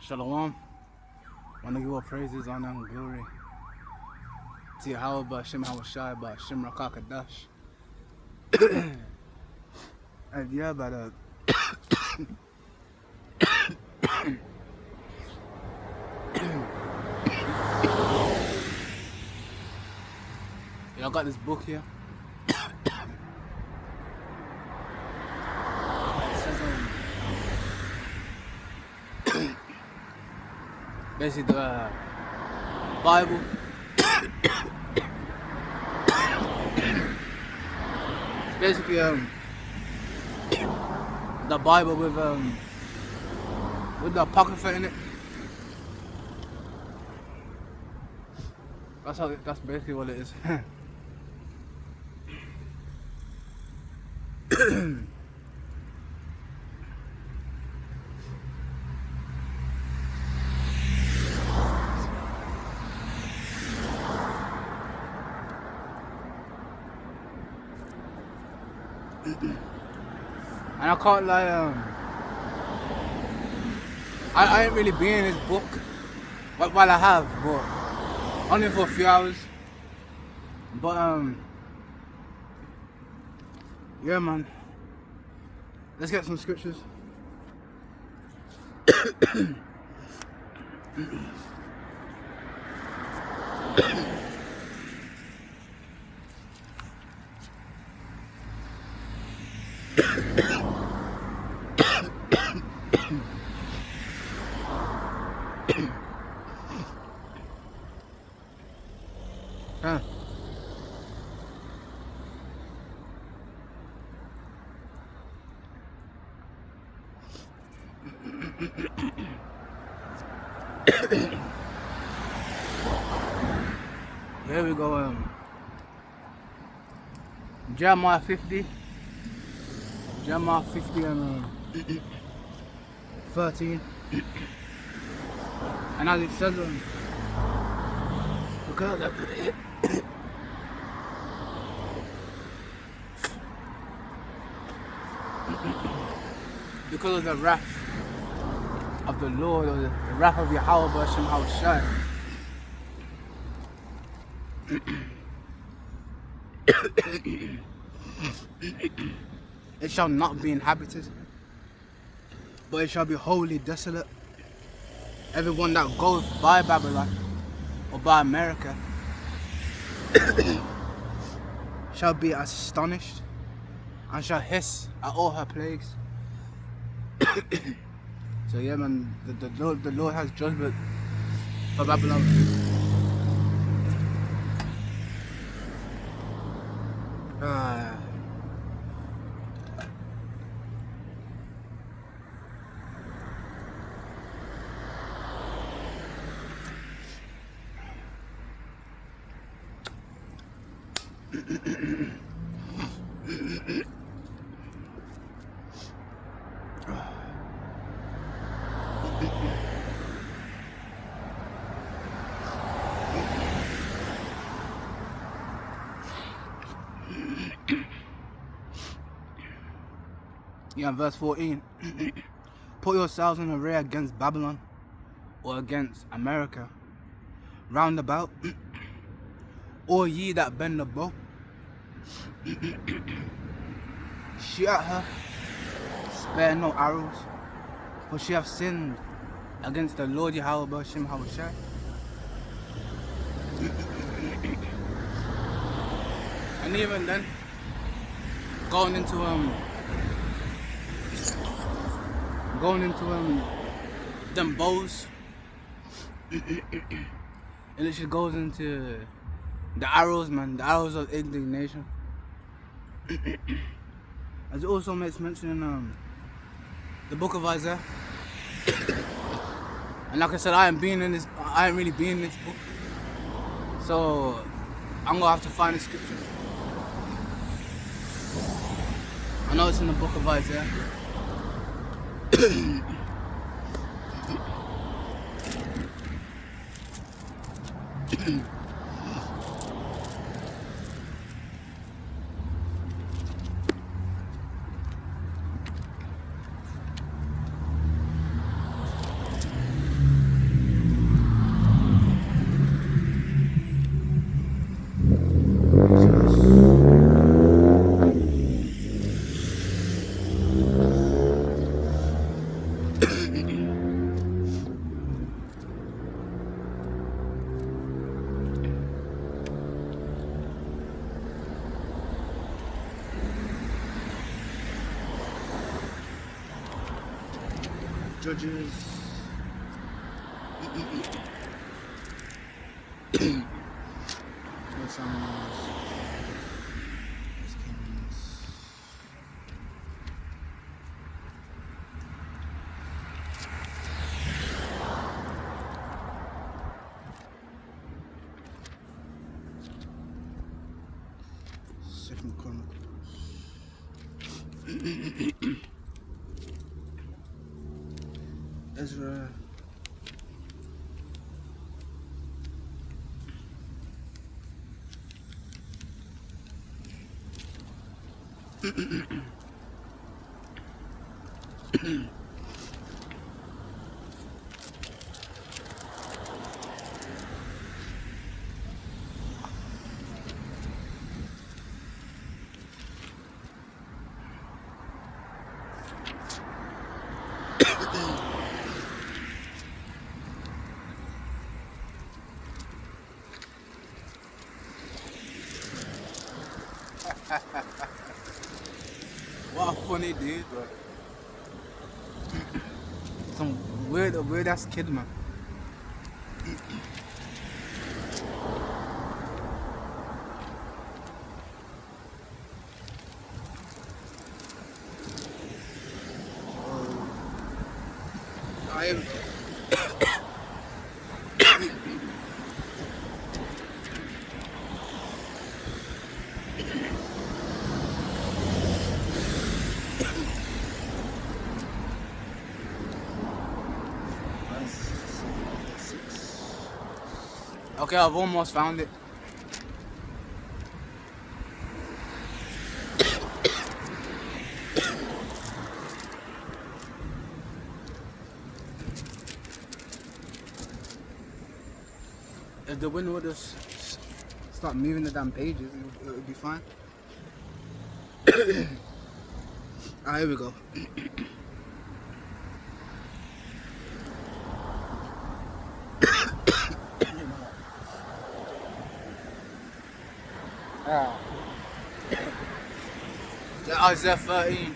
Shalom. Want to give all praises, honor, and glory to Yahweh, Ba'Shem Hawashai, Ba'Shem Rakakadash. And yeah, but I got this book here. It says, basically the Bible. It's basically the Bible with the apocrypha in it. That's basically what it is. And I can't lie, I ain't really been in this book, while I have, but only for a few hours. But yeah, man. Let's get some scriptures. Huh. Here we go. Jeremiah 50 and 13. And as it says, because of the wrath of the Lord, or the wrath of Yahweh Ba'Shem Hawashai, it shall not be inhabited, but it shall be wholly desolate. Everyone that goes by Babylon or by America shall be astonished and shall hiss at all her plagues. So yeah, man, the Lord has judgment for Babylon. Yeah, verse 14. Put yourselves in array against Babylon, or against America, round about, all ye that bend the bow. Shoot at her, spare no arrows, for she hath sinned against the Lord Yahweh Ba'Shem Hawashai. And even then, going into them bows, it literally goes into the arrows, man, the arrows of indignation. As it also makes mention in the book of Isaiah. And like I said, I ain't really been in this book, so I'm gonna have to find the scripture. I know it's in the book of Isaiah. Judges. First Samuels. First Kings. Second Chronicles. Ezra. What a funny dude, bro. Some weird ass kid, man. I am. Okay, I've almost found it. If the wind would just start moving the damn pages, it would be fine. Alright, here we go. Isaiah 13.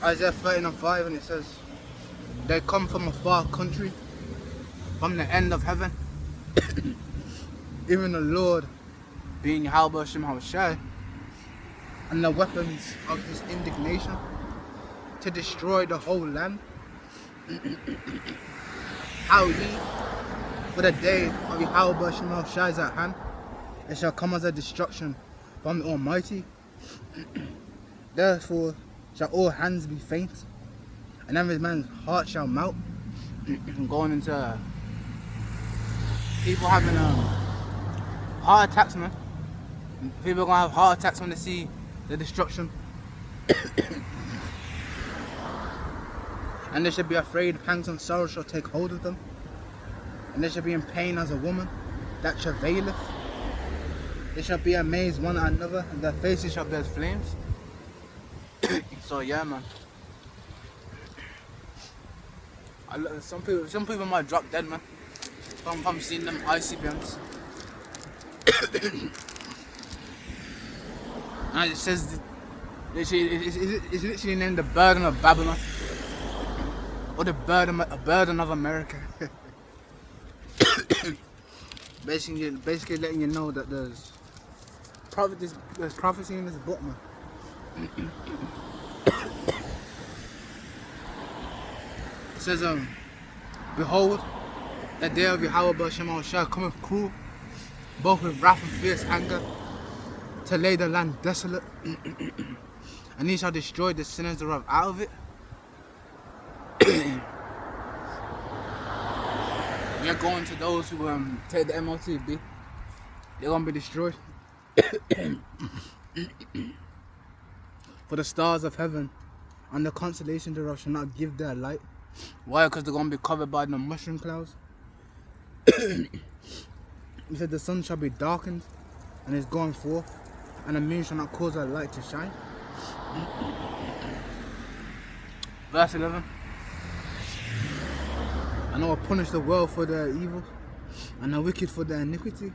Isaiah 13 and 5, and it says, they come from a far country, from the end of heaven. Even the Lord, being Yahweh Shem Hawashai, and the weapons of his indignation, to destroy the whole land. How ye, for the day of Yahweh Shem Hawashai is at hand, it shall come as a destruction from the Almighty. Therefore shall all hands be faint, and every man's heart shall melt. Going into people having heart attacks, man. People are gonna have heart attacks when they see the destruction. And they should be afraid, pangs and sorrow shall take hold of them. And they shall be in pain as a woman that travaileth. They shall be amazed one at another, and their faces shall be as flames. So yeah, man. Some people might drop dead, man. From seeing them ICBMs. And it says, it's literally named the burden of Babylon, or the burden of America. basically letting you know that there's prophecy in this book, man. It says, behold, the day of Yahweh Shema shall cometh cruel, both with wrath and fierce anger, to lay the land desolate, and he shall destroy the sinners thereof out of it. We are going to those who take the MLTB. They're gonna be destroyed. For the stars of heaven and the constellation thereof shall not give their light. Why? Because they're gonna be covered by the mushroom clouds. He said the sun shall be darkened and is going forth, and the moon shall not cause her light to shine. Verse 11. And I will punish the world for their evil, and the wicked for their iniquity,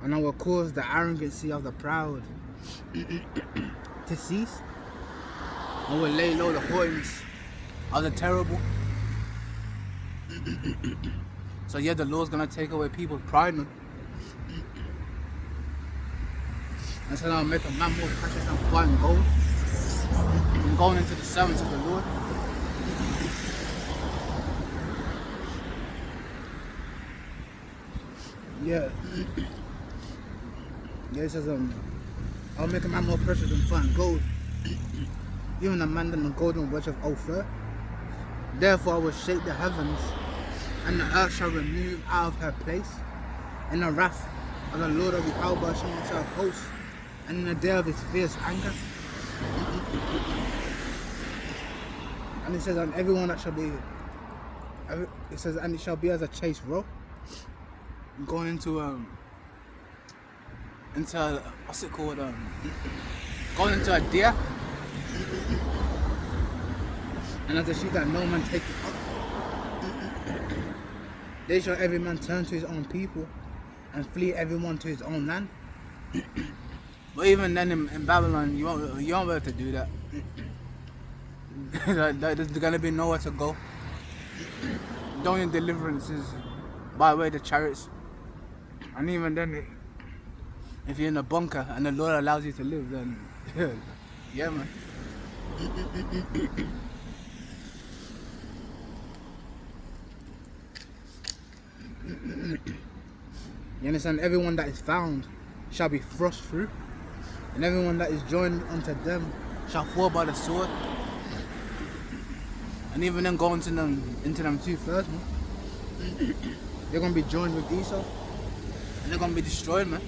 and I will cause the arrogancy of the proud to cease. I will lay low the haughtiness of the terrible. So yeah, the Lord's gonna take away people's pride, man. And so I'll make a man more precious than fine gold. I'm going into the servants of the Lord. Yeah. Yeah, it says I'll make a man more precious than fine gold. Even a man than the golden wedge of Ophir. Therefore I will shake the heavens, and the earth shall remove out of her place. In the wrath of the Lord of the Alba shall host, and in the day of his fierce anger. And it says, and everyone that shall be, it says, and it shall be as a chased roe. Going into what's it called? Going into a deer. And as a sheep that no man taketh up. They shall every man turn to his own people, and flee everyone to his own land. But even then in Babylon, you won't be able to do that. There's gonna be nowhere to go. The only deliverance is by way of the chariots. And even then, if you're in a bunker and the Lord allows you to live, then yeah, man. You understand? Everyone that is found shall be thrust through, and everyone that is joined unto them shall fall by the sword. And even then go into them 2/3, man. They're gonna be joined with Esau, and they're gonna be destroyed, man.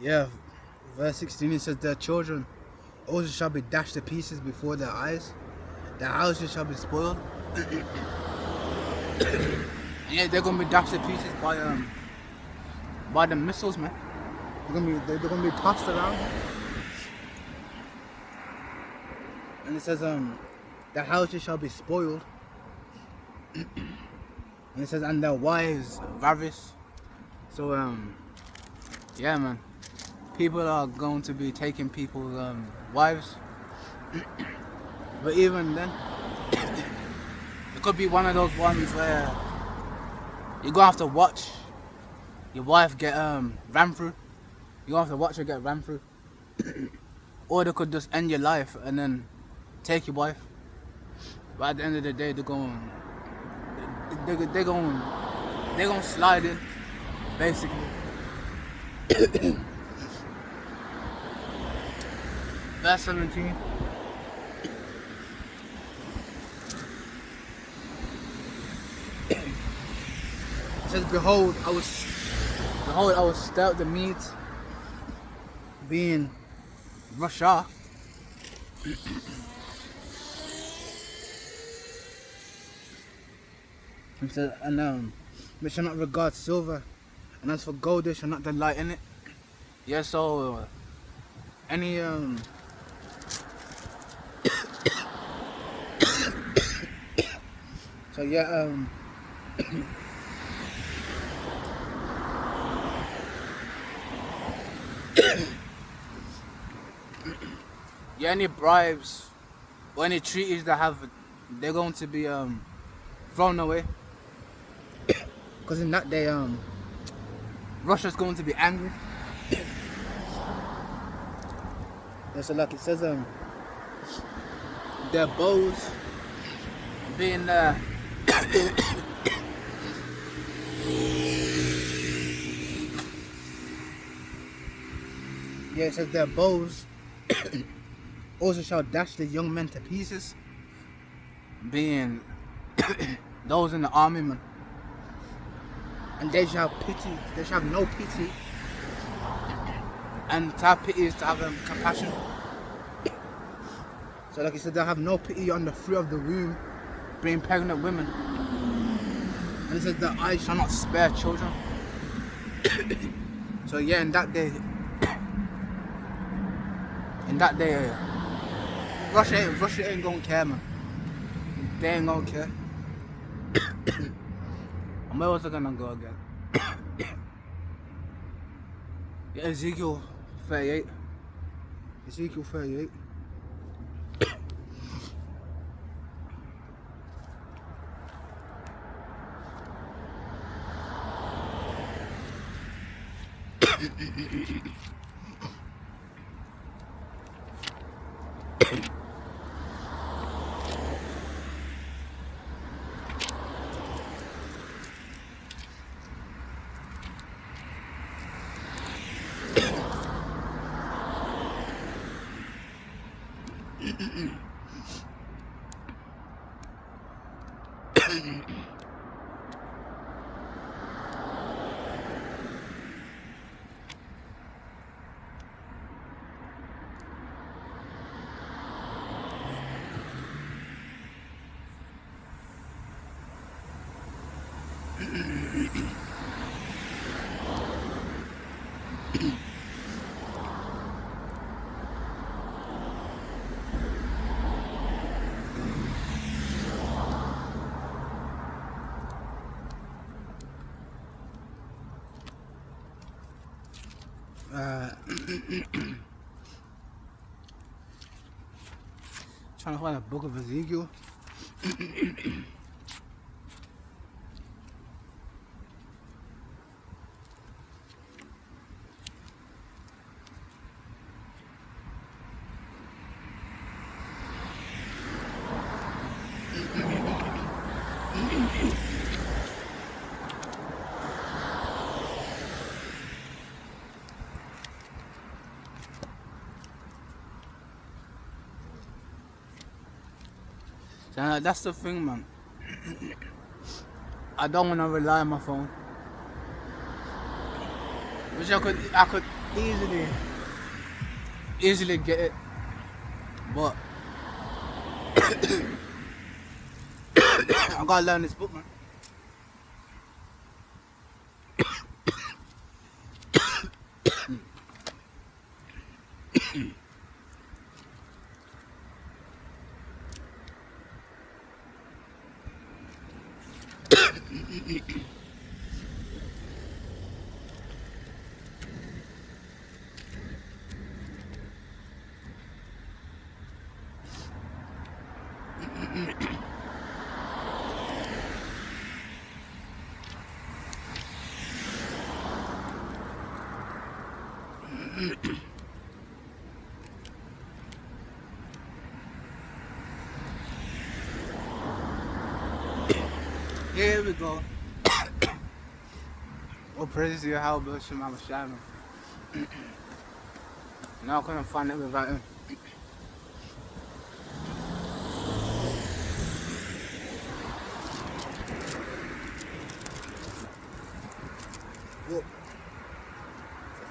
Yeah, verse 16 it says, their children also shall be dashed to pieces before their eyes, their houses shall be spoiled. Yeah, they're gonna be dashed to pieces by the missiles, man. They're gonna be tossed around. And it says their houses shall be spoiled. And it says, and their wives ravished. So yeah, man. People are going to be taking people's wives. But even then, it could be one of those ones where you're gonna have to watch your wife get ran through. You're gonna have to watch her get ran through. Or they could just end your life and then take your wife. But at the end of the day, they're going slide in, basically. Verse 17. It says, Behold, I was stout the meat, being Russia. It says, and they shall not regard silver, and as for gold, they shall not delight in it. Yeah, so any so yeah, yeah, any bribes or any treaties that have, they're going to be thrown away. Because in that day, Russia's going to be angry. Yeah, so like it says, their bows being yeah, it says their bows also shall dash the young men to pieces, being those in the army, man. And they shall have no pity And to have pity is to have compassion. So like he said, they have no pity on the fruit of the womb, being pregnant women. And it says the eyes shall not spare children. So yeah, in that day, Russia ain't gonna care, man. They ain't gonna care. And where was I gonna go again? Yeah, Ezekiel 38. Ezekiel 38. Trying to find a book of Ezekiel. So that's the thing, man. I don't want to rely on my phone, which I could easily get it, but I gotta learn this book, man. Here we go. Oh, praise to your how Bishop Mama Shaman. Now I couldn't find it without him. Whoa.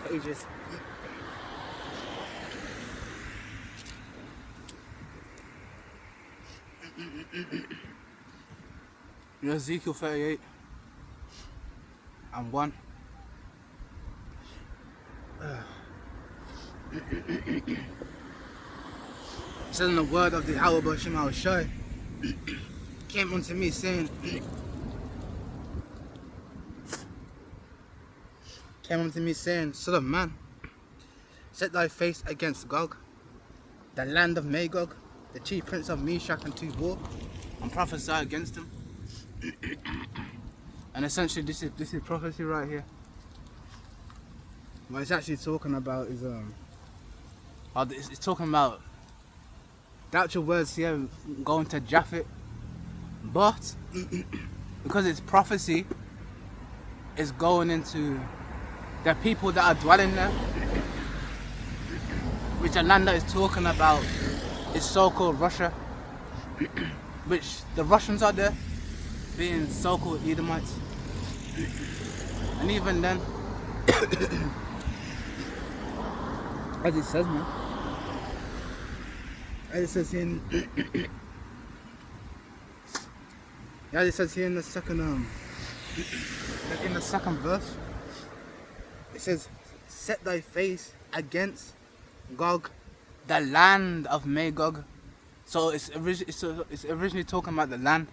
Pages. Ezekiel 38 and 1. It says in the word of the hour Bashim al Shai came unto me saying, Son of man, set thy face against Gog, the land of Magog, the chief prince of Meshach and Tubal, and prophesy against him. And essentially this is prophecy right here. What it's actually talking about is it's talking about the actual words here going to Japhet, but because it's prophecy, it's going into the people that are dwelling there, which the land that is talking about is so-called Russia, which the Russians are there being so-called Edomites. And even then As it says, man. As it says in as it says here in the second verse, it says, set thy face against Gog, the land of Magog. So it's originally talking about the land.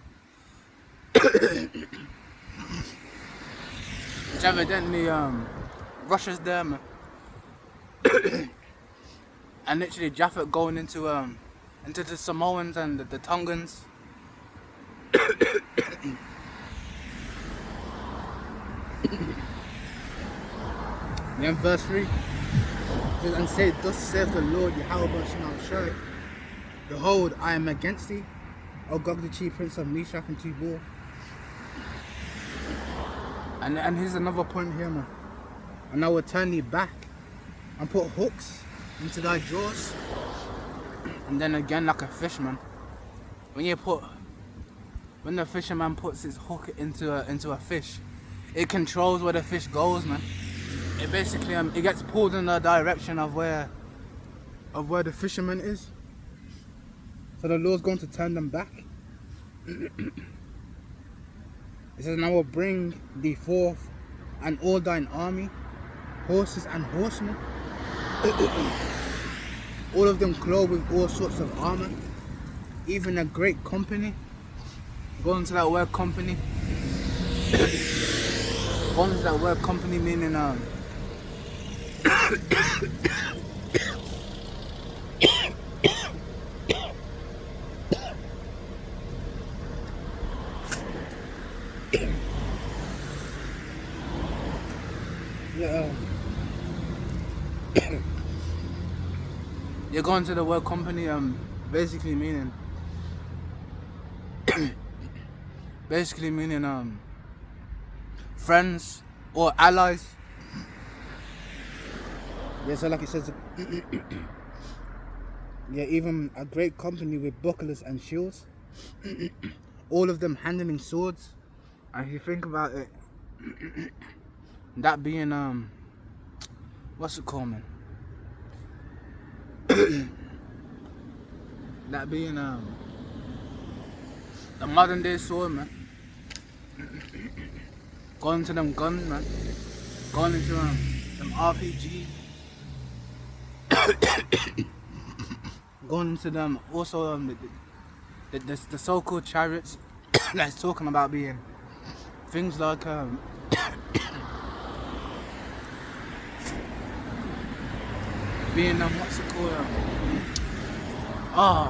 Which evidently Russia's there, man. And literally Japheth going into the Samoans and the Tongans. Then verse 3 says, and say, thus saith the Lord Yahweh Shai, behold, I am against thee, O Gog the chief prince of Meshach and Tubal. And here's another point here, man. And I will turn thee back and put hooks into thy jaws. And then again, like a fisherman, when the fisherman puts his hook into a fish, it controls where the fish goes, man. It basically it gets pulled in the direction of where the fisherman is. So the Lord's going to turn them back. It says, and I will bring thee forth and all thine army, horses and horsemen, all of them clothed with all sorts of armor, even a great company. Going to that word company. Going to that word company meaning you're going to the word company basically meaning friends or allies. Yeah, so like it says, yeah, even a great company with bucklers and shields, all of them handling swords. And if you think about it, that being what's it called, man? That being the modern day sword, man. Going to them guns, man. Going into them RPG. Going into them also the so-called chariots. That's talking about being things like being what's it called?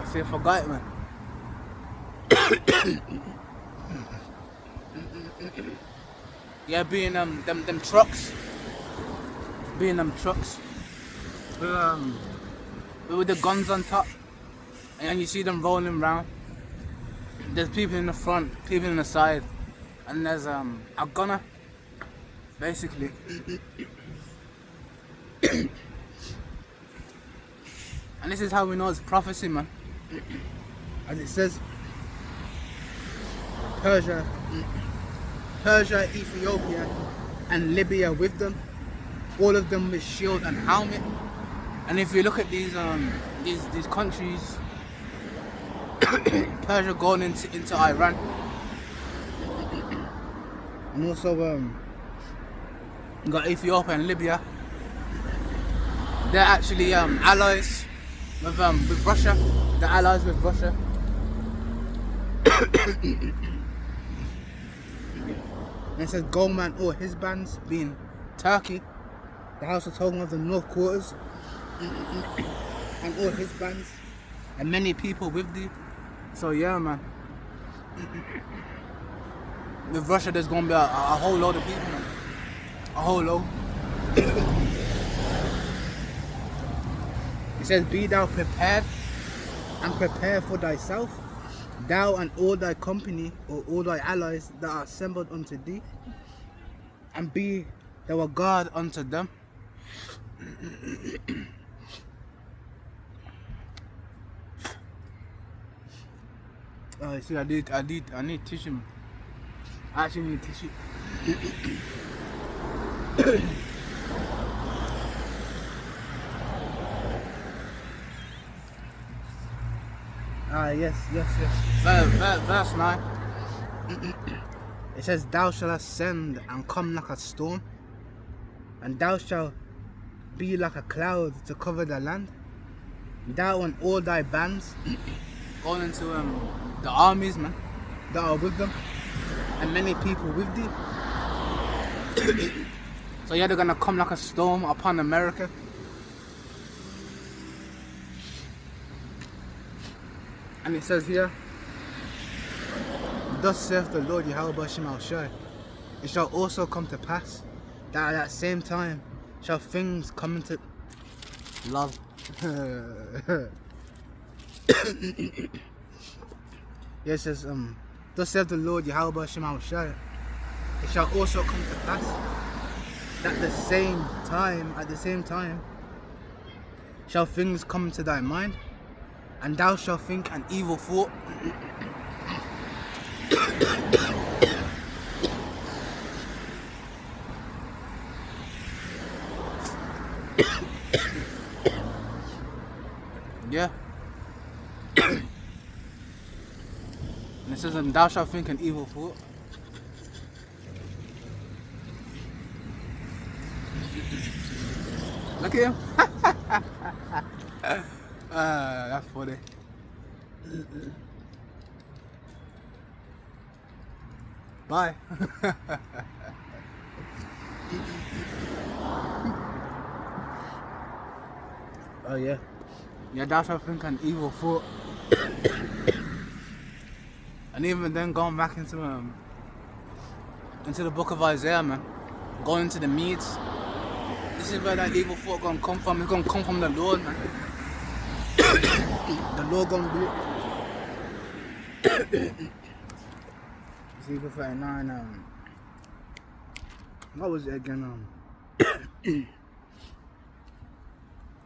See, I forgot it, man. Yeah, being them trucks. Being them trucks. With the guns on top. And you see them rolling around. There's people in the front, people in the side. And there's a gunner. Basically. And this is how we know it's prophecy, man. As it says, Persia, Ethiopia, and Libya with them, all of them with shield and helmet. And if you look at these countries, Persia going into Iran, and also you got Ethiopia and Libya. They're actually allies with Russia. They're allies with Russia. And it says Goldman or his bands being Turkey, the House of Togan of the North Quarters, and all his bands, and many people with thee. So yeah, man. With Russia, there's gonna be a whole load of people, man. A whole load. It says, be thou prepared, and prepare for thyself, thou and all thy company, or all thy allies that are assembled unto thee, and be thou a guard unto them. See, I need tissue, man. I actually need tissue. Yes. Verse 9. It says, thou shalt ascend and come like a storm, and thou shalt be like a cloud to cover the land. Thou and all thy bands going into the armies, man, that are with them, and many people with thee. So yeah, they're gonna come like a storm upon America. And it says here, thus saith the Lord Yahweh Shema Shai, it shall also come to pass that at that same time shall things come into love. Yeah, it says, thus saith the Lord Yahweh Shema Shai, it shall also come to pass that at the same time shall things come into thy mind, and thou shalt think an evil thought. Yeah. And it says, and thou shalt think an evil thought. Look at him. That's funny. Bye. Oh yeah. Yeah, thou shalt think an evil thought. And even then, going back into the book of Isaiah, man, going into the Medes, this is where that evil thought gonna come from. It's gonna come from the Lord, man. The Lord gonna do it. Ezekiel 39. What was it again?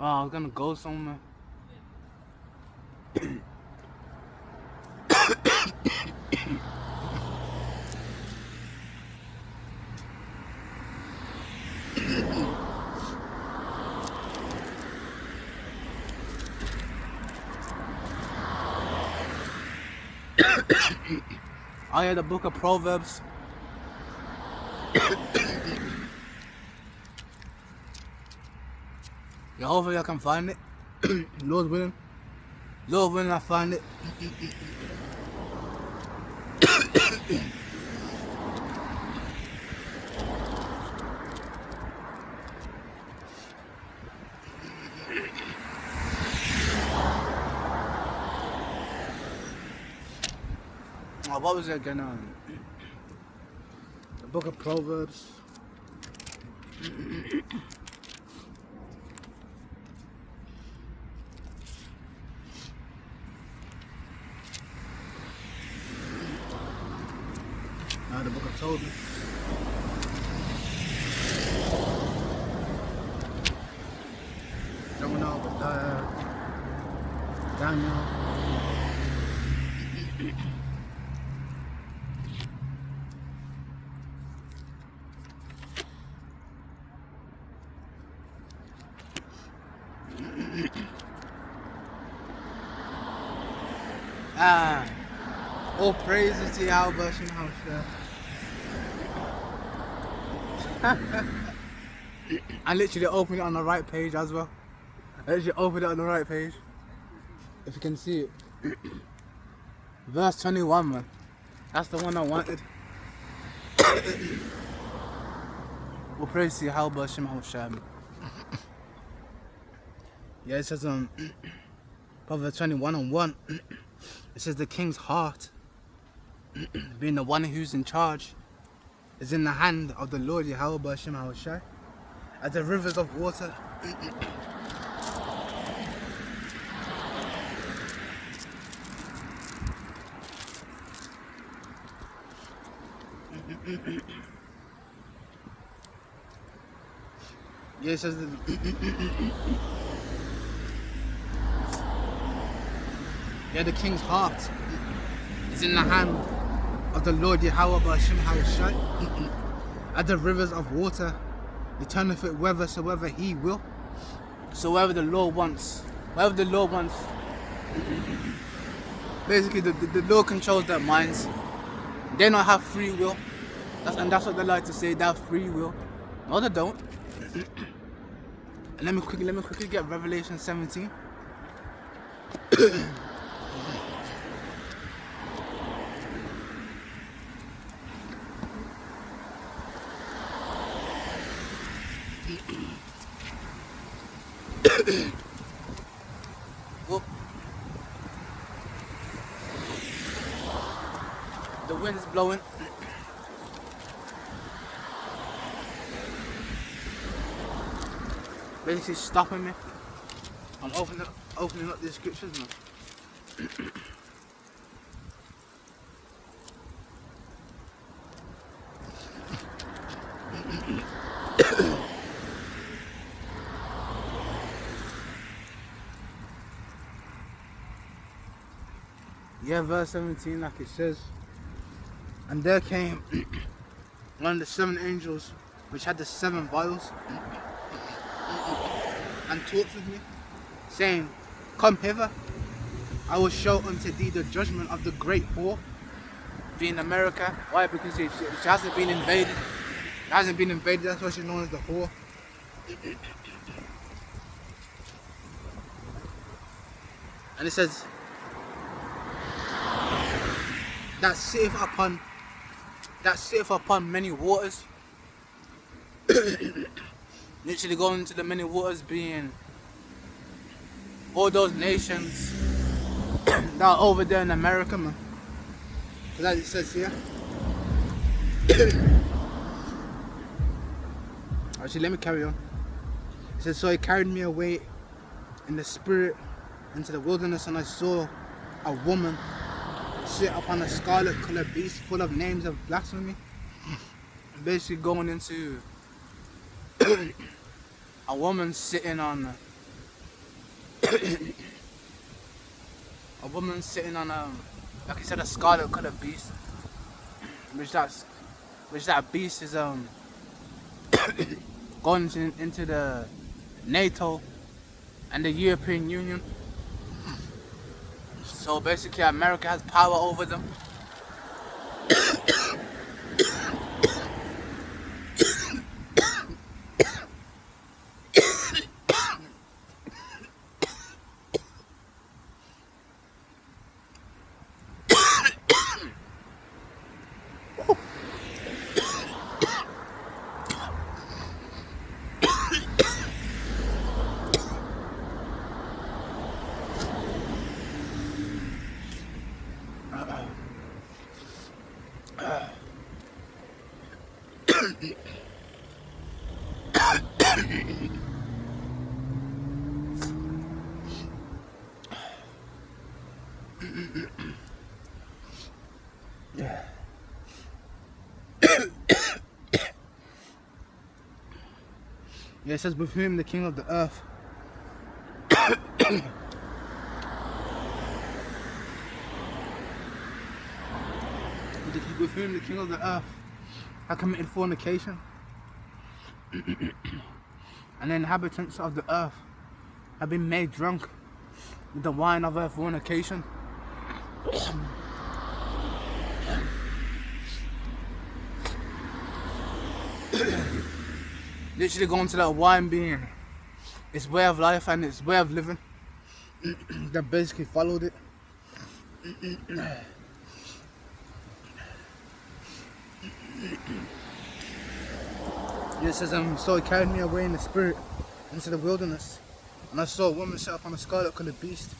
Oh, I was gonna go somewhere. Oh yeah, the book of Proverbs. Yeah, hopefully I can find it. Lord willing. Lord willing, I find it. Oh, what was it again? The book of Proverbs. The book of Tobit. Jonah, Obadiah, Daniel. All praises to Yahweh Shema Shai. I literally opened it on the right page as well. I literally opened it on the right page. If you can see it. Verse 21, man. That's the one I wanted. All praise to Yahweh Shema Shai. Yeah, it says Proverbs 21:1. It says the king's heart, being the one who's in charge, is in the hand of the Lord Yahweh Shema Shai, as the rivers of water. Yeah, it says that yeah, the king's heart is in the hand of the Lord Yahweh Shema Shai, as the rivers of water. He turneth it whithersoever he will. So wherever the Lord wants, Basically, the law controls their minds. They don't have free will. And that's what they like to say. They have free will. No, they don't. And let me quickly get Revelation 17. Whoop. The wind is blowing. Basically stopping me. I'm opening up the scriptures, man. Yeah, verse 17, like it says, and there came one of the 7 angels which had the 7 vials, and talked with me, saying, Come hither, I will show unto thee the judgment of the great whore, being America. Why? Because she hasn't been invaded. It hasn't been invaded, that's why she's known as the whore. And it says, that sitteth upon many waters. Literally going into the many waters, being all those nations that are over there in America, man. Because as it says here, actually let me carry on. It says, so he carried me away in the spirit into the wilderness, and I saw a woman sit upon a scarlet coloured beast full of names of blasphemy. Basically going into a woman sitting on like I said, a scarlet coloured beast, which that beast is going into the NATO and the European Union. So basically America has power over them. Yeah, it says, with whom the king of the earth with whom the king of the earth had committed fornication, and the inhabitants of the earth have been made drunk with the wine of her fornication. Literally going to that wine being its way of life and its way of living. That basically followed it. It says, so he carried me away in the spirit into the wilderness, and I saw a woman set upon a scarlet coloured beast,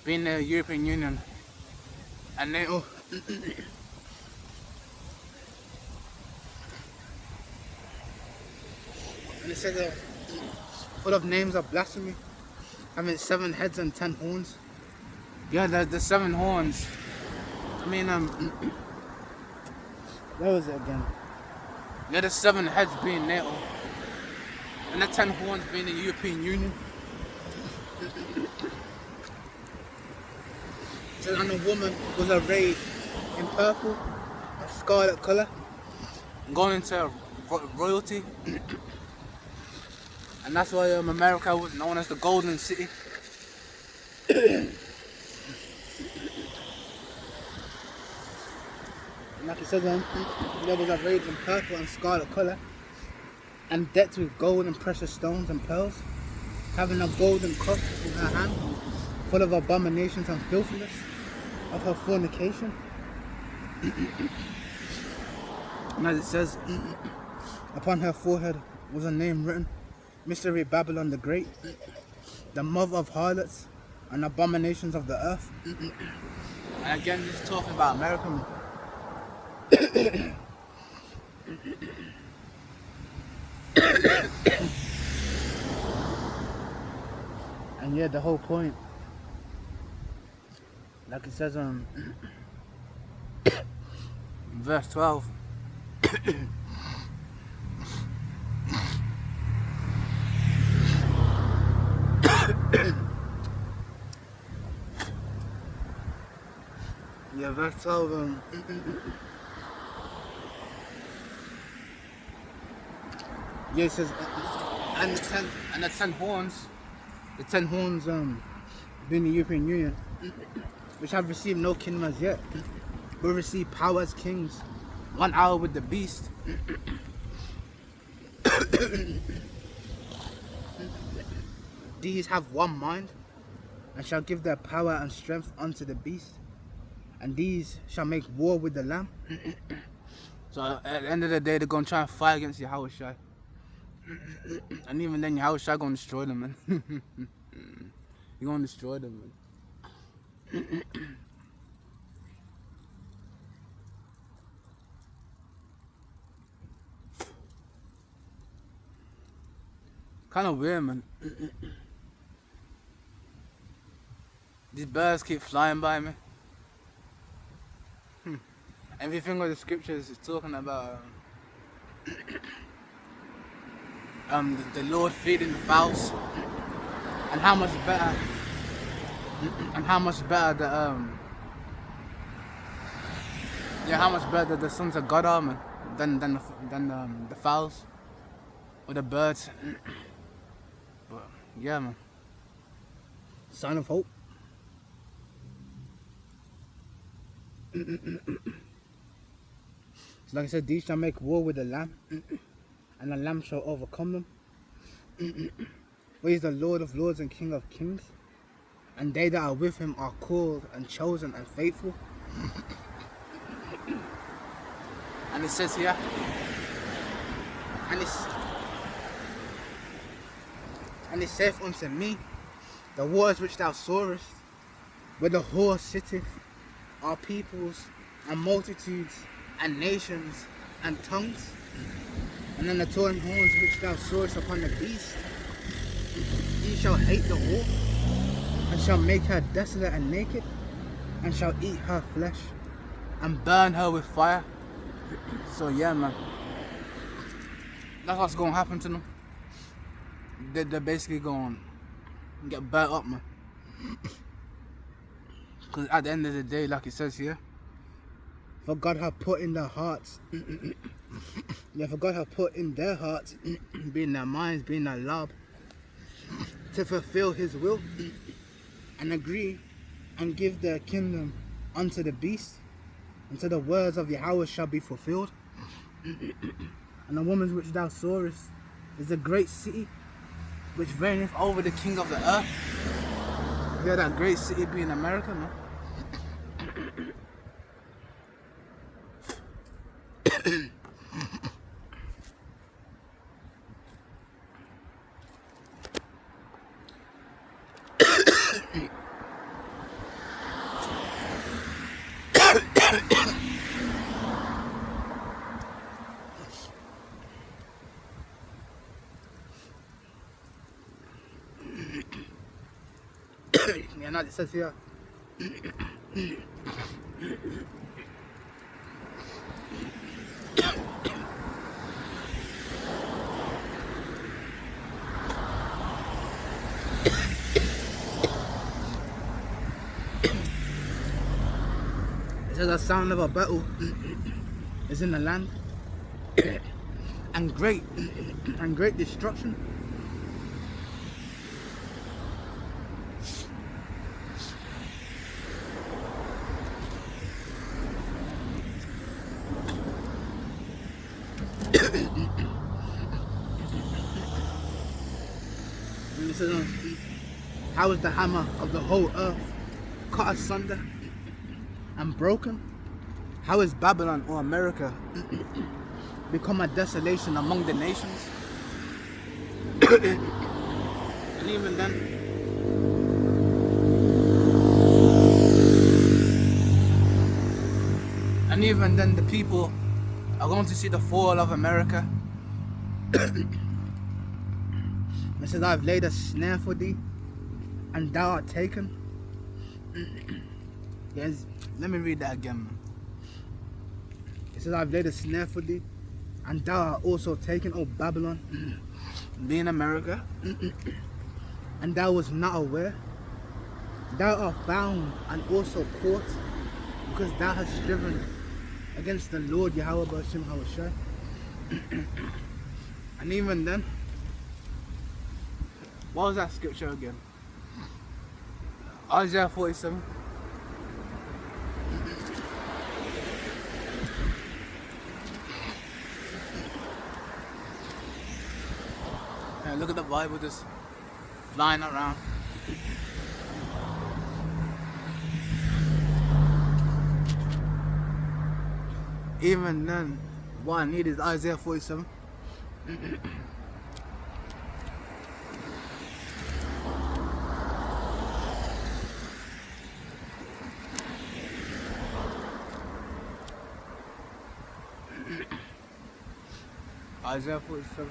being the European Union and NATO. And it says, full of names of blasphemy, having 7 heads and 10 horns. Yeah, the 7 horns. I mean, where was it again? Yeah, the 7 heads being NATO, and the 10 horns being the European Union. So, and the woman was arrayed in purple, a scarlet colour, going into royalty. And that's why America was known as the Golden City. Like it says, there was arrayed in purple and scarlet colour, and decked with gold and precious stones and pearls, having a golden cup in her hand, full of abominations and filthiness of her fornication. And as it says, upon her forehead was a name written, Mystery Babylon the Great, the mother of harlots and abominations of the earth. And again, this is talking about American. And yeah, the whole point, like it says verse 12. Yeah, verse 12. Yeah, it says, and the ten horns, being the European Union, which have received no kingdom as yet, will receive power as kings, 1 hour with the beast. These have one mind, and shall give their power and strength unto the beast, and these shall make war with the Lamb. So at the end of the day, they're going to try and fight against Yahushua. And even then, Yahushua going to destroy them, man. He's going to destroy them, man. Kind of weird, man. These birds keep flying by me. Everything with the scriptures is talking about the Lord feeding the fowls, and how much better the sons of God are, man, than the fowls or the birds. But yeah, man, sign of hope. So like I said, these shall make war with the Lamb, and the Lamb shall overcome them. For he is the Lord of lords and King of kings, and they that are with him are called and chosen and faithful. And it says here, and it saith unto me, the waters which thou sawest, where the whore sitteth, are peoples and multitudes and nations and tongues. And then the torn horns which thou sawest upon the beast, ye shall hate the whore, and shall make her desolate and naked, and shall eat her flesh, and burn her with fire. So yeah, man, that's what's going to happen to them. They're basically going to get burnt up, man. Because at the end of the day, like it says here, for God hath put in their hearts, for God hath put in their hearts, being their minds, being their love, to fulfill his will, and agree, and give their kingdom unto the beast, until the words of Yahweh shall be fulfilled. And the woman which thou sawest is a great city, which reigneth over the king of the earth. Yeah, that great city being America, man. Yeah, now it says here, the sound of a battle is in the land, and great destruction. And it says, how is the hammer of the whole earth cut asunder and broken? How is Babylon or America become a desolation among the nations? And even then, the people are going to see the fall of America. It says, I've laid a snare for thee, and thou art taken. Yes, let me read that again, man. It says, I've laid a snare for thee, and thou art also taken, O Babylon, being America, and thou was not aware. Thou art found and also caught, because thou hast striven against the Lord Yahweh Bashim Hawashai. And even then, what was that scripture again? Isaiah 47. Yeah, look at the Bible just flying around. Even then, what I need is Isaiah 47. Isaiah 47.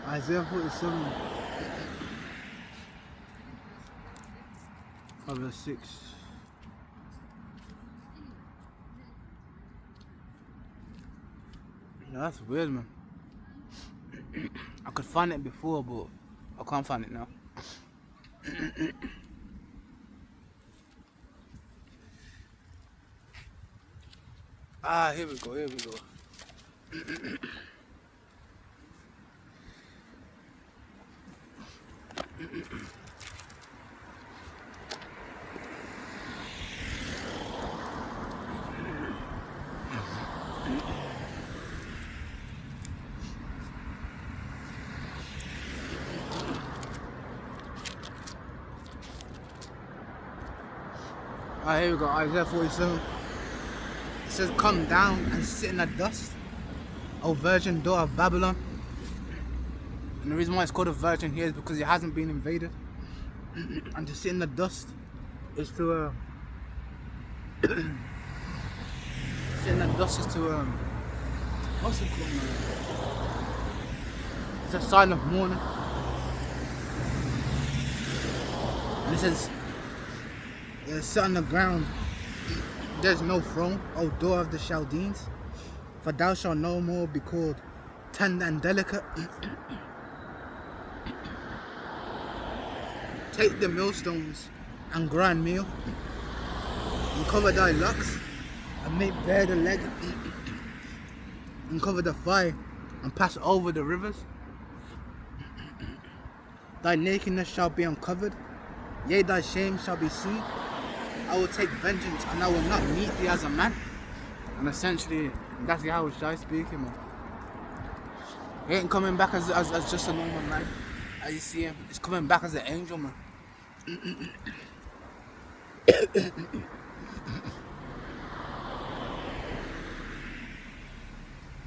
Isaiah 47, verse 6. Yeah, that's weird, man. I could find it before, but I can't find it now. Here we go. Here we go, Isaiah 47. It says, come down and sit in the dust, O virgin daughter of Babylon. And the reason why it's called a virgin here is because it hasn't been invaded. And to sit in the dust is to sit in the dust is to what's it called, man? It's a sign of mourning. And it says, sit on the ground, there's no throne, O door of the Chaldeans, for thou shalt no more be called tender and delicate. Take the millstones and grind meal, and cover thy locks, and make bare the leg, and cover the fire, and pass over the rivers. Thy nakedness shall be uncovered, yea, thy shame shall be seen. I will take vengeance, and I will not meet thee as a man. And essentially, that's Yahweh Shai speaking, man. He ain't coming back as just a normal man. As you see him, he's coming back as an angel, man.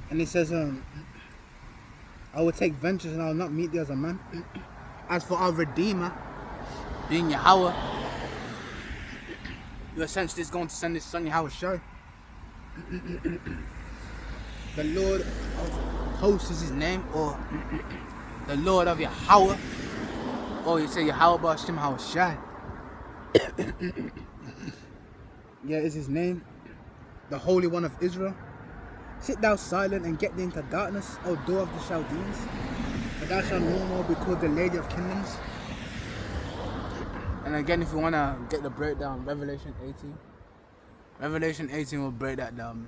And he says, I will take vengeance, and I will not meet thee as a man. As for our Redeemer, being Yahweh, who essentially is going to send his son Yahweh Shai. The Lord of hosts is his name, or the Lord of Yahweh, or you say Yahweh Bashim Hawashai. Yeah, is his name, the Holy One of Israel. Sit thou silent and get thee into darkness, O door of the Chaldeans, and thou shalt no more be called the Lady of Kingdoms. And again, if you want to get the breakdown, Revelation 18. Revelation 18 will break that down.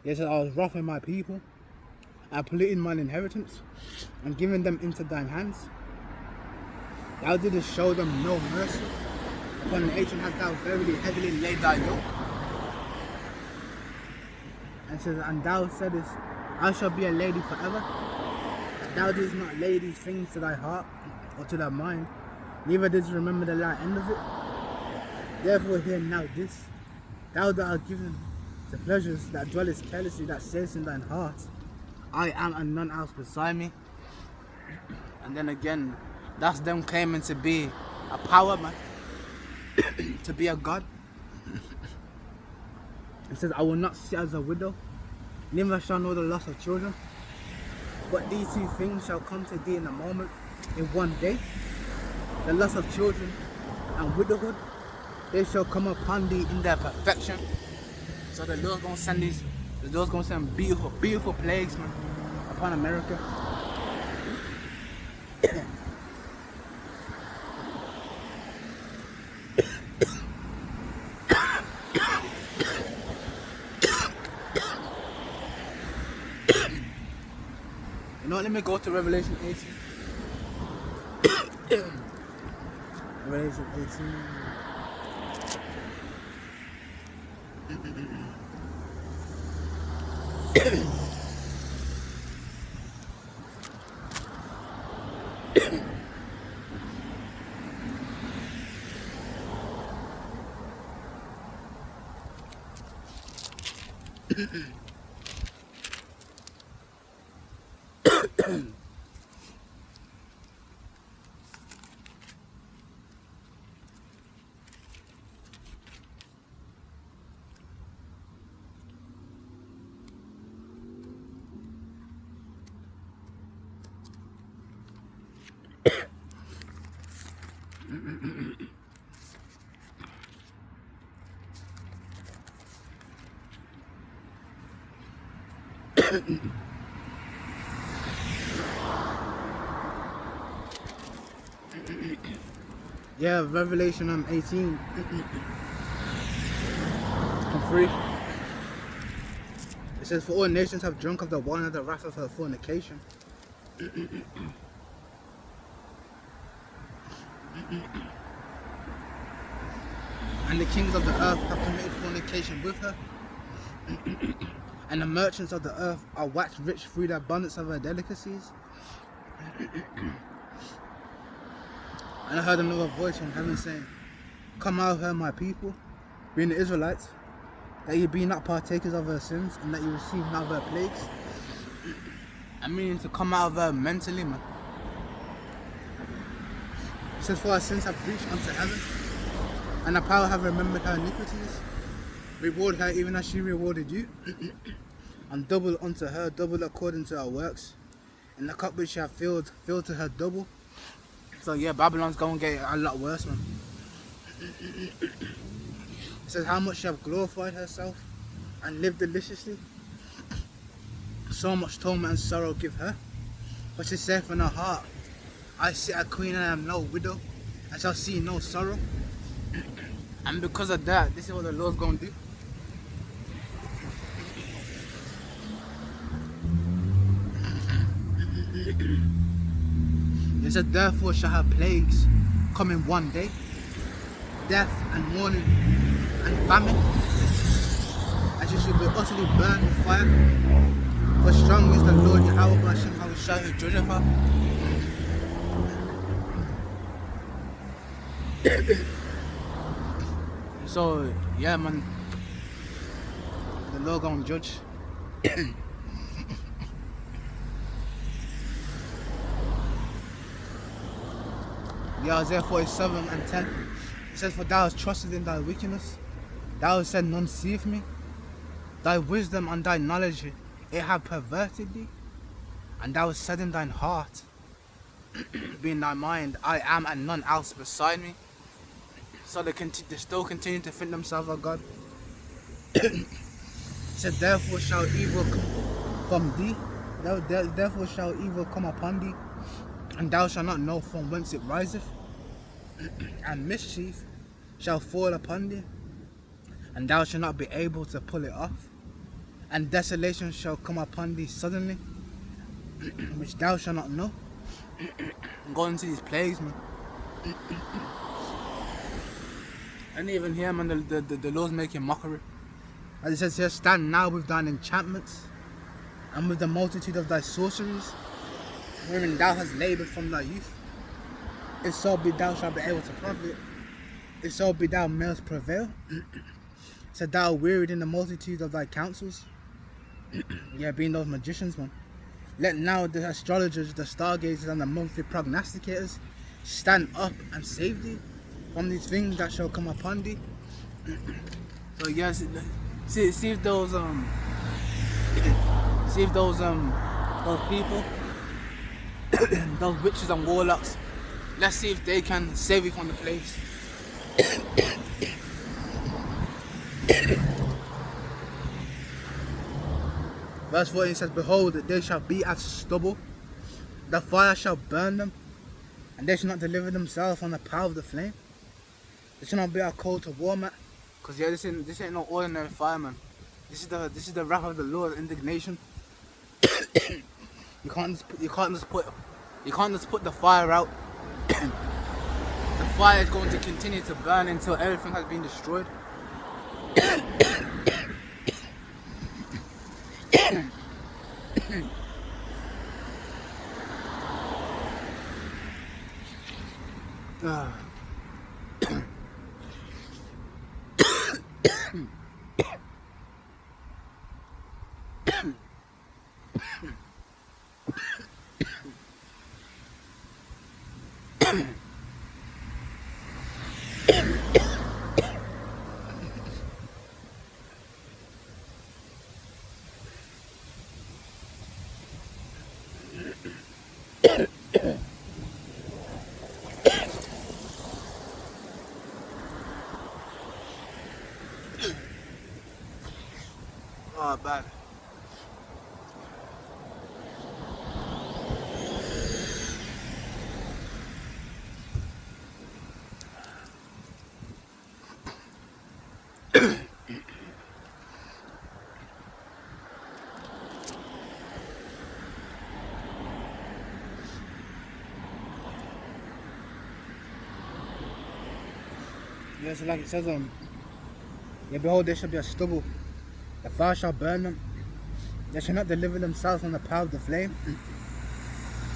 Yes, I was wroth with my people, and polluting mine inheritance, and giving them into thine hands. Thou didst show them no mercy. Upon the nation hast thou verily heavily laid thy yoke. And says, and thou saidest, I shall be a lady forever. Thou didst not lay these things to thy heart or to thy mind, neither didst remember the latter end of it. Therefore hear now this, thou that art given to pleasures that dwellest carelessly, that says in thine heart, I am and none else beside me. And then again, that's them claiming to be a power man, to be a god. It says, I will not sit as a widow, neither shall know the loss of children. But these two things shall come to thee in a moment, in one day. The loss of children and widowhood, they shall come upon thee in their perfection. So the Lord's gonna send beautiful, beautiful plagues, man, upon America. You know what, let me go to Revelation 18. Revelation 18. Yeah, Revelation 18 and 3. It says, for all nations have drunk of the wine of the wrath of her fornication. And the kings of the earth have committed fornication with her. And the merchants of the earth are waxed rich through the abundance of her delicacies. And I heard another voice from heaven saying, come out of her, my people, being the Israelites, that ye be not partakers of her sins, and that ye receive not of her plagues. I mean to come out of her mentally, man. It says, for our sins have reached unto heaven, and the power have remembered her iniquities. Reward her even as she rewarded you, and double unto her, double according to her works. And the cup which she hath filled, filled to her double. So yeah, Babylon's going to get a lot worse, man. It says how much she hath glorified herself and lived deliciously. So much torment and sorrow give her. But she saith in her heart, I sit a queen and I am no widow, and shall see no sorrow. And because of that, this is what the Lord's going to do. It says, therefore shall her plagues come in one day, death and mourning and famine, and she shall be utterly burned with fire. For strong is the Lord Yahweh Bashem, how shall he judge of her. So yeah, man, the Lord gonna judge. Yeah, Isaiah 47 and 10. It says, for thou hast trusted in thy wickedness, thou hast said, none seeth me. Thy wisdom and thy knowledge, it have perverted thee. And thou hast said in thine heart, Be in thy mind, I am and none else beside me. So they still continue to think themselves are God. He said, therefore shall evil from thee, therefore shall evil come upon thee, and thou shalt not know from whence it riseth, and mischief shall fall upon thee, and thou shalt not be able to pull it off, and desolation shall come upon thee suddenly, which thou shalt not know. Go into these plagues, man. And even here, man, the Lord's making mockery. As it says here, stand now with thine enchantments, and with the multitude of thy sorceries, wherein thou hast laboured from thy youth. If so be thou shalt be able to profit, if so be thou mayest prevail. Said thou wearied in the multitude of thy counsels. Yeah, being those magicians, man. Let now the astrologers, the stargazers, and the monthly prognosticators stand up and save thee from these things that shall come upon thee. So yes, see if those people, those witches and warlocks, let's see if they can save you from the place. Verse 14 says, behold, they shall be as stubble, the fire shall burn them, and they shall not deliver themselves from the power of the flame. They shall not be a coal to warm at, because yeah, this ain't no ordinary fire, man. This is the wrath of the Lord, indignation. You can't just put the fire out. The fire is going to continue to burn until everything has been destroyed. Oh, bad. Yeah, so like it says, yeah, behold, they shall be a stubble, the fire shall burn them, they shall not deliver themselves from the power of the flame,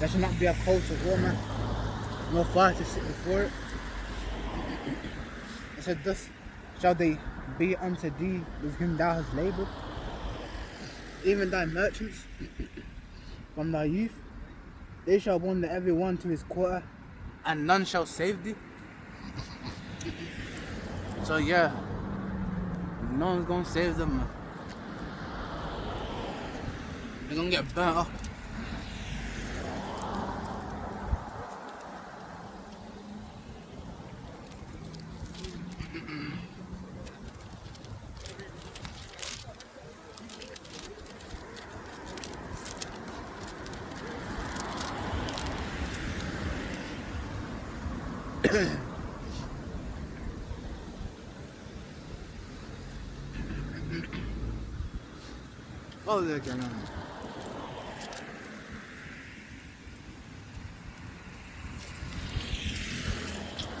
there shall not be a coal to warm at, no fire to sit before it. It said, thus shall they be unto thee with whom thou hast laboured, even thy merchants from thy youth. They shall wander every one to his quarter, and none shall save thee. So yeah, no one's gonna save them, man. They're gonna get burnt up. Oh, they're going on.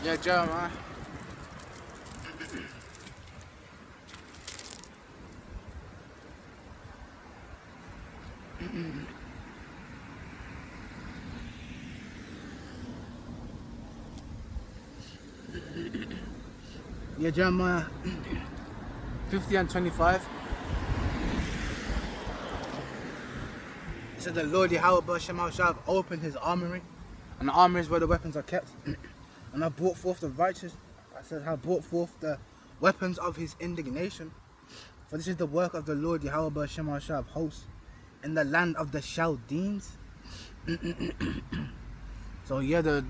Yeah, Jeremiah. Yeah, Jeremiah 50 and 25. It said the Lord Yahweh shall have opened his armory, and the armory is where the weapons are kept. And I brought forth the righteous. I said, I brought forth the weapons of his indignation. For this is the work of the Lord Yahweh of hosts in the land of the Chaldeans. So yeah, the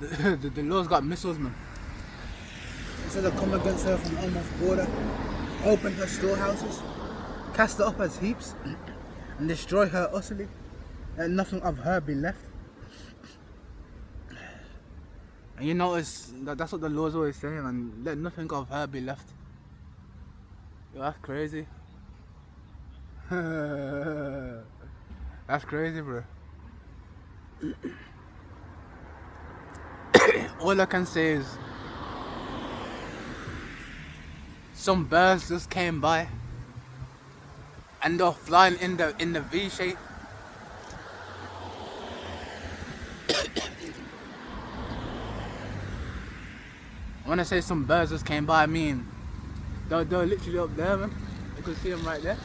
Lord's got missiles, man. He said they'll come against her from almost border, open her storehouses, cast her up as heaps, and destroy her utterly. Let nothing of her be left. And you notice that's what the Lord's always saying, and let nothing of her be left. Yo, that's crazy. That's crazy, bro. All I can say is some birds just came by and they're flying in the V shape. When I say some birds just came by, I mean they're literally up there, man. You can see them right there.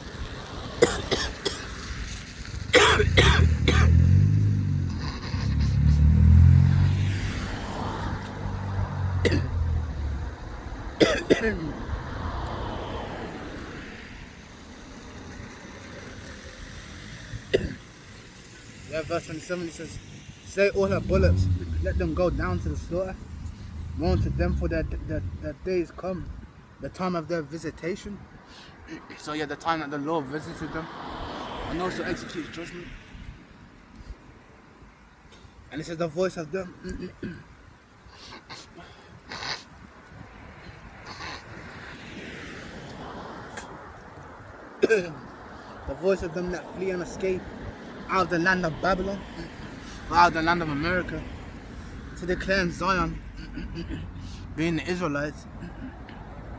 Yeah, verse 27 it says, "Say all her bullocks, let them go down to the slaughter. Mourn to them for their days come, the time of their visitation." So yeah, the time that the Lord visited them and also executes judgment. And it says the voice of them the voice of them that flee and escape out of the land of Babylon, or out of the land of America, to declare in Zion, being the Israelites,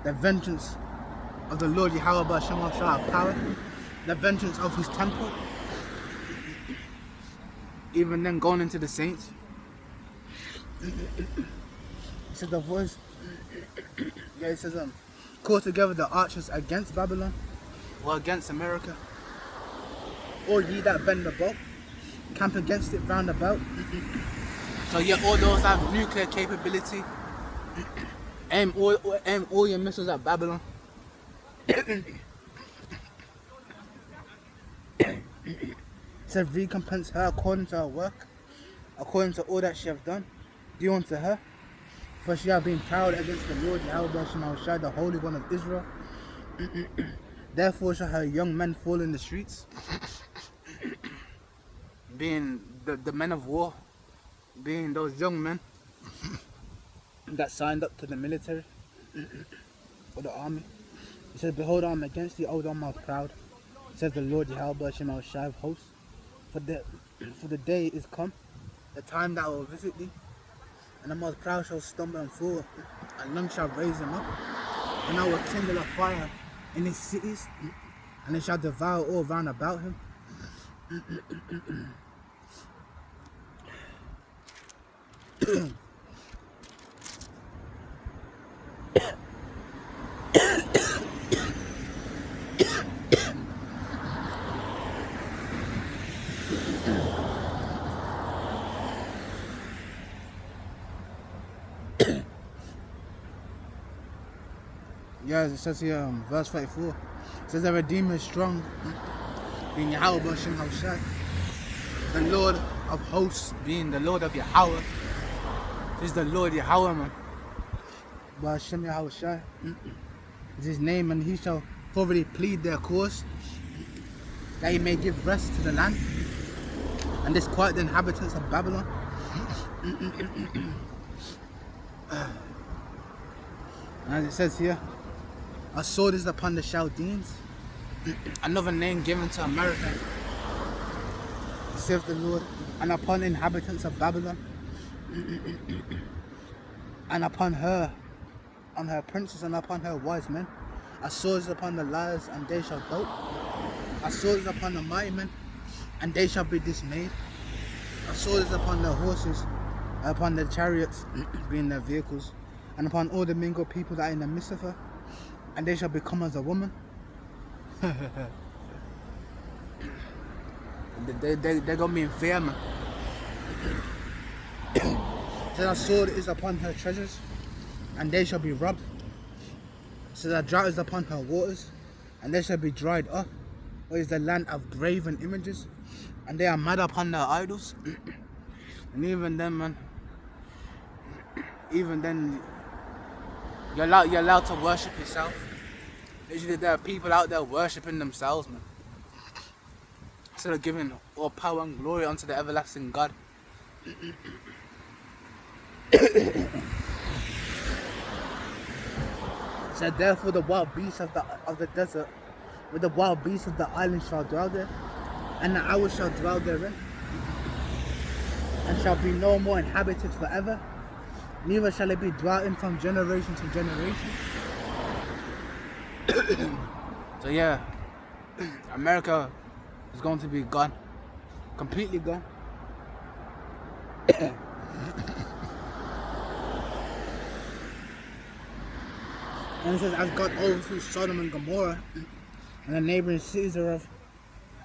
the vengeance of the Lord Yahweh B'Shem shall have power, the vengeance of his temple, even then going into the saints. It says the voice, yeah, it says, call together the archers against Babylon, or against America. All ye that bend the bow, camp against it round about. So yeah, all those have nuclear capability. Aim all your missiles at Babylon. Said recompense her according to her work, according to all that she have done. Do unto her, for she have been proud against the Lord Yahweh Shemashai, the Holy One of Israel. Therefore shall her young men fall in the streets, being the men of war, being those young men that signed up to the military or the army. He says, behold, I am against thee, O thou most proud, says the Lord Yahweh Shemashai of hosts. For the day is come, the time that I will visit thee, and the most proud shall stumble and fall, and none shall raise him up. And I will kindle a fire in his cities, and it shall devour all round about him. Yeah, it says here, verse 34, it says the Redeemer is strong, being Yahweh B'Shem Haushai, the Lord of hosts, being the Lord of Yahweh. This is the Lord Yahweh, man. B'Shem Yahushai is his name, and he shall thoroughly plead their cause, that he may give rest to the land, and disquiet the inhabitants of Babylon. As it says here, a sword is upon the Chaldeans, another name given to America, saith the Lord, and upon the inhabitants of Babylon, and upon her, on her princes, and upon her wise men. A sword is upon the liars, and they shall dote. A sword is upon the mighty men, and they shall be dismayed. A sword is upon the horses, upon the chariots, being their vehicles, and upon all the mingled people that are in the midst of her, and they shall become as a woman. They're gonna be in fear, man. So a sword is upon her treasures, and they shall be robbed. So the drought is upon her waters, and they shall be dried up. Or is the land of graven images, and they are mad upon their idols. And even them, man, even then, you're allowed to worship yourself. Usually there are people out there worshipping themselves, man. Instead of giving all power and glory unto the everlasting God. So therefore the wild beasts of the desert, with the wild beasts of the island shall dwell there, and the owl shall dwell therein, and shall be no more inhabited forever, neither shall it be dwelt in from generation to generation. So yeah, America is going to be gone, completely gone. And it says, as God overthrew Sodom and Gomorrah and the neighboring cities thereof.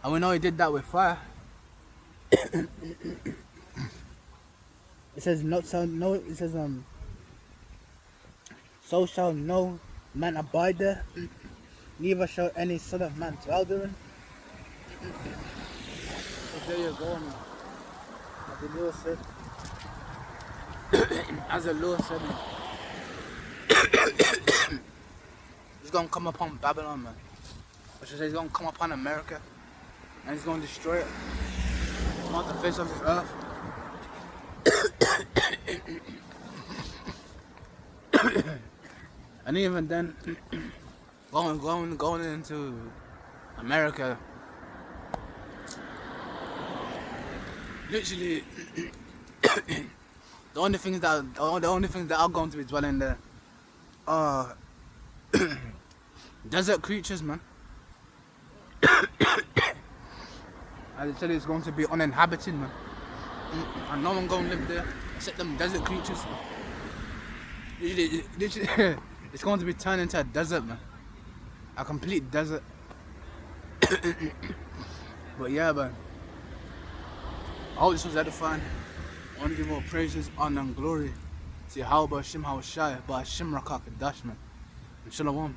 And we know he did that with fire. It says, so shall no man abide there, neither shall any son of man dwell therein. So there you go, man. As the Lord said. As the Lord said, man. He's gonna come upon Babylon, man. Which is, he's gonna come upon America, and he's gonna destroy it. On the face of the earth. And even then, going into America, literally, the only things that are going to be dwelling there are desert creatures, man. I tell you, it's going to be uninhabited, man. And no one going to live there except them desert creatures. Literally, it's going to be turned into a desert, man. A complete desert. But yeah, man. I hope this was edifying. I want to give all praises, honor, and glory to Yahweh Hashem Hawashai, but Hashem Rakak Dash, man. And Shalom.